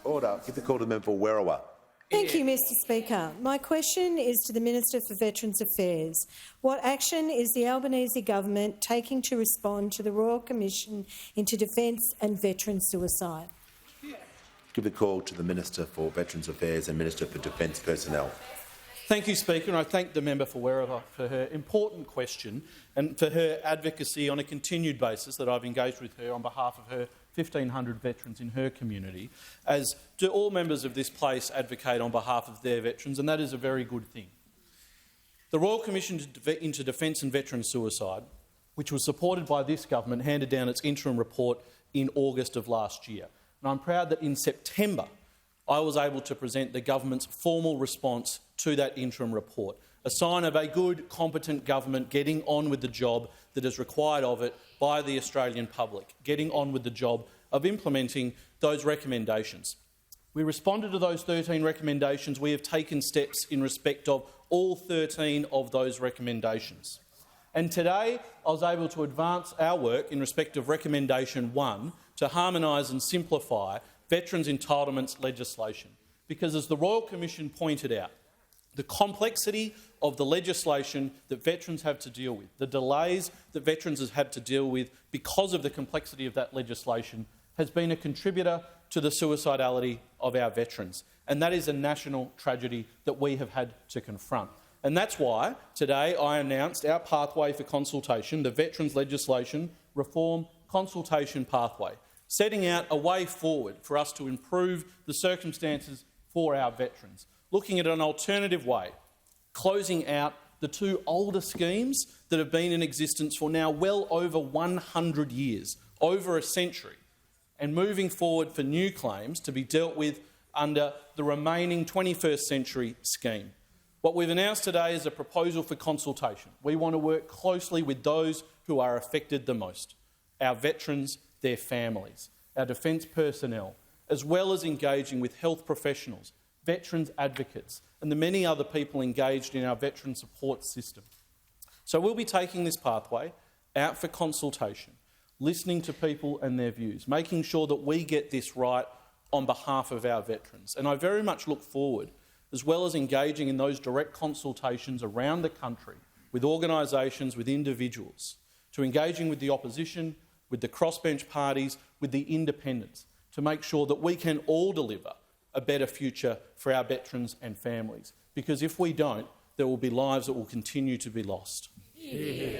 Order. Give the call to the member for Werriwa. Thank you, Mr Speaker. My question is to the Minister for Veterans Affairs. What action is the Albanese government taking to respond to the Royal Commission into Defence and Veteran Suicide? Give the call to the Minister for Veterans Affairs and Minister for Defence Personnel. Thank you, Speaker, and I thank the member for Werriwa for her important question and for her advocacy on a continued basis that I've engaged with her on behalf of her 1,500 veterans in her community, as do all members of this place advocate on behalf of their veterans, and that is a very good thing. The Royal Commission into Defence and Veteran Suicide, which was supported by this government, handed down its interim report in August of last year. And I'm proud that in September I was able to present the government's formal response to that interim report, a sign of a good, competent government getting on with the job that is required of it by the Australian public, getting on with the job of implementing those recommendations. We responded to those 13 recommendations. We have taken steps in respect of all 13 of those recommendations. And today I was able to advance our work in respect of recommendation 1 to harmonise and simplify veterans' entitlements legislation. Because, as the Royal Commission pointed out, the complexity of the legislation that veterans have to deal with, the delays that veterans have had to deal with because of the complexity of that legislation, has been a contributor to the suicidality of our veterans. And that is a national tragedy that we have had to confront. And that's why today I announced our pathway for consultation, the Veterans Legislation Reform Consultation Pathway, setting out a way forward for us to improve the circumstances for our veterans, looking at an alternative way, closing out the two older schemes that have been in existence for now well over 100 years, over a century, and moving forward for new claims to be dealt with under the remaining 21st century scheme. What we've announced today is a proposal for consultation. We want to work closely with those who are affected the most, our veterans, their families, our defence personnel, as well as engaging with health professionals, veterans advocates and the many other people engaged in our veteran support system. So we'll be taking this pathway out for consultation, listening to people and their views, making sure that we get this right on behalf of our veterans. And I very much look forward, as well as engaging in those direct consultations around the country with organisations, with individuals, to engaging with the opposition, with the crossbench parties, with the independents, to make sure that we can all deliver a better future for our veterans and families. Because if we don't, there will be lives that will continue to be lost. Yeah.